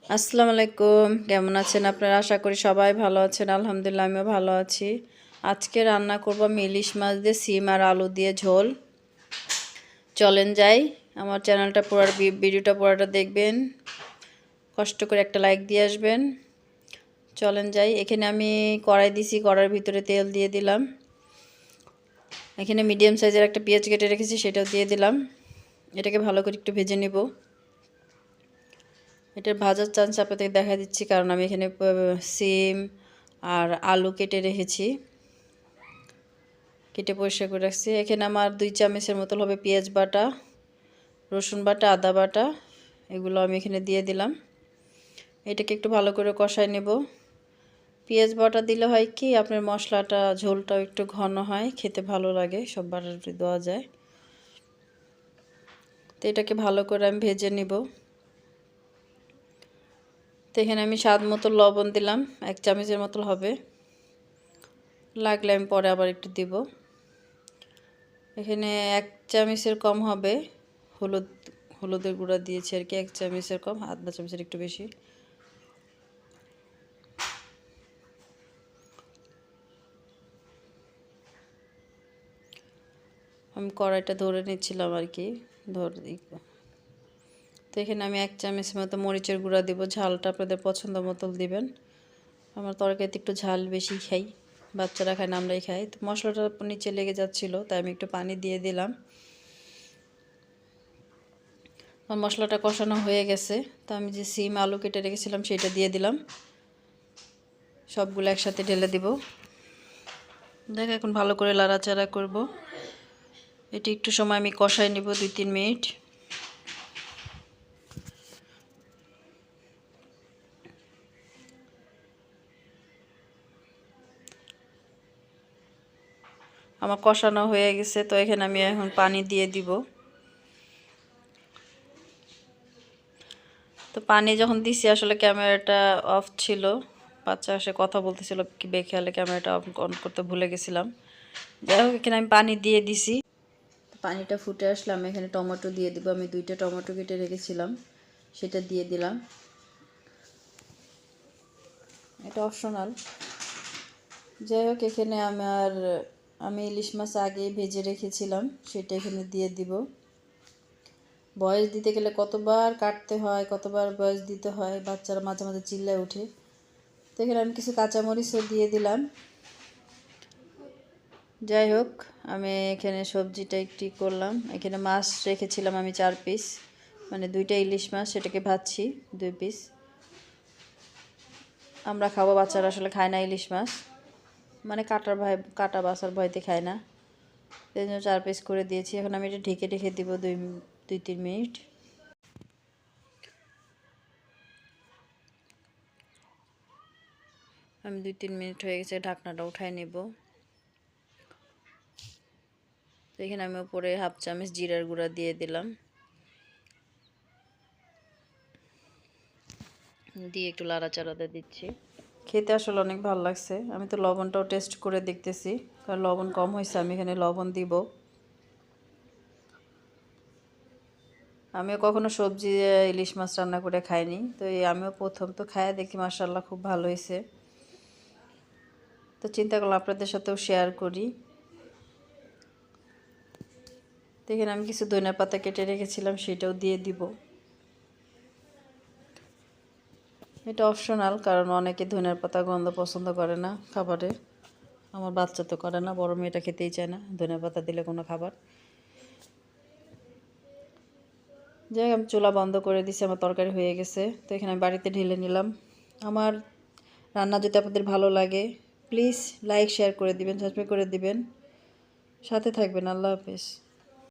আসসালামু আলাইকুম, কেমন আছেন আপনারা? আশা করি সবাই ভালো আছেন। আলহামদুলিল্লাহ আমিও ভালো আছি। আজকে রান্না করব আমি ইলিশ মাছ দিয়ে সিম আর আলু দিয়ে ঝোল। চলেন যাই, আমার চ্যানেলটা ভিডিওটা পুরোটা দেখবেন, কষ্ট করে একটা লাইক দিয়ে আসবেন। চলেন যাই। এখানে আমি কড়াই দিছি, কড়াইয়ের ভিতরে তেল দিয়ে দিলাম। এখানে মিডিয়াম সাইজের একটা পেঁয়াজ কেটে রেখেছি, সেটাও দিয়ে দিলাম। এটাকে ভালো করে একটু ভেজে নেব। এটার ভাজার চান্স আপনাদের দেখা দিচ্ছি, কারণ আমি এখানে সিম আর আলু কেটে রেখেছি, কেটে পরিষ্কার করে রাখছি। এখানে আমার 2 চামচের মতো হবে পেঁয়াজ বাটা, রসুন বাটা, আদা বাটা, এগুলো আমি এখানে দিয়ে দিলাম। এটাকে একটু ভালো করে কষাই নেব। পেঁয়াজ বাটা দিলে হয় কি, আপনার মশলাটা ঝোলটাও একটু ঘন হয়, খেতে ভালো লাগে, সব বাটাটা দেওয়া যায়। তো এটাকে ভালো করে আমি ভেজে নিব। তো এখানে আমি স্বাদ মতো লবণ দিলাম, 1 চামচের মতো হবে, লাগলে আমি পরে আবার একটু দিব। এখানে 1 চামচের কম হবে হলুদের গুঁড়া দিয়েছি আর কি, 1 চামচের কম, আধা চামচের একটু বেশি। আমি কড়াইটা ধরে নিচ্ছিলাম আর কি, তো এখানে আমি 1 চামচের মতো মরিচের গুঁড়া দিব। ঝালটা আপনাদের পছন্দ মতো দিবেন। আমার তরকারিতে একটু ঝাল বেশি খাই, বাচ্চারা খায় না, আমরাই খাই। তো মশলাটা নিচে লেগে যাচ্ছিলো, তাই আমি একটু পানি দিয়ে দিলাম। আমার মশলাটা কষানো হয়ে গেছে, তো আমি যে সিম আলু কেটে রেখেছিলাম সেটা দিয়ে দিলাম। সবগুলো একসাথে ঢেলে দিব। দেখ, এখন ভালো করে লাড়াচাড়া করব। এটি একটু সময় আমি কষাই নিব, 2-3 মিনিট। আমার কষানো হয়ে গেছে, তো এখানে আমি এখন পানি দিয়ে দিব। তো পানি যখন দিছি, আসলে ক্যামেরাটা অফ ছিল, বাচ্চা এসে কথা বলতেছিল, কি বেখেয়ালে ক্যামেরাটা অন করতে ভুলে গেছিলাম। যাই হোক, এখানে আমি পানি দিয়ে দিছি। পানিটা ফুটে আসলে আমি এখানে টমেটো দিয়ে দিব। আমি 2টা টমেটো কেটে রেখেছিলাম, সেটা দিয়ে দিলাম। এটা অপশনাল। যাই হোক, এখানে আমি ইলিশ মাছ আগে ভেজে রেখেছিলাম, সেটা এখানে দিয়ে দিব। বয়স দিতে গেলে কতবার কাটতে হয়, কতবার বয়স দিতে হয়, বাচ্চারা মাঝে মাঝে চিল্লায় ওঠে। তো এখানে আমি কিছু কাঁচামরিচও দিয়ে দিলাম। যাই হোক, আমি এখানে সবজিটা একটু করলাম। এখানে মাছ রেখেছিলাম আমি 4 পিস, মানে 2টা ইলিশ মাছ, সেটাকে ভাজছি 2 পিস। আমরা খাবো, বাচ্চারা আসলে খায় না ইলিশ মাছ, মানে কাটা বাসার ভয়তে খায় না, এই জন্য 4 পিস করে দিয়েছি। এখন আমি এটা ঢেকে রেখে দিব 2-3 মিনিট। আমি 2-3 মিনিট হয়ে গেছে, ঢাকনাটা উঠাই নেব। তো এখানে আমি উপরে 1/2 চামচ জিরার গুঁড়া দিয়ে দিলাম, দিয়ে একটু লাড়াচাড়াতে দিচ্ছি। খেতে আসলে অনেক ভালো লাগছে। আমি তো লবণটাও টেস্ট করে দেখতেছি, কারণ লবণ কম হয়েছে, আমি এখানে লবণ দিব। আমিও কখনো সবজি ইলিশ মাছ রান্না করে খাইনি, তো আমিও প্রথম তো খাইয়া দেখি, মাশাআল্লাহ খুব ভালো হয়েছে। তো চিন্তা করলাম আপনাদের সাথেও শেয়ার করি। দেখেন, আমি কিছু ধনিয়া পাতা কেটে রেখেছিলাম, সেটাও দিয়ে দিব। এটা অপশনাল, কারণ অনেকে ধনিয়ার পাতা গন্ধ পছন্দ করে না খাবারে। আমার বাচ্চা তো করে না, বড় মেয়েটা খেতেই চায় না ধনিয়া পাতা দিলে কোনো খাবার। যাই হোক, আমি চুলা বন্ধ করে দিছি, আমার তরকারি হয়ে গেছে। তো এখানে আমি বাড়িতে ঢেলে নিলাম। আমার রান্না যদি আপনাদের ভালো লাগে, প্লিজ লাইক শেয়ার করে দিবেন, সাবস্ক্রাইব করে দিবেন, সাথে থাকবেন। আল্লাহ হাফেজ।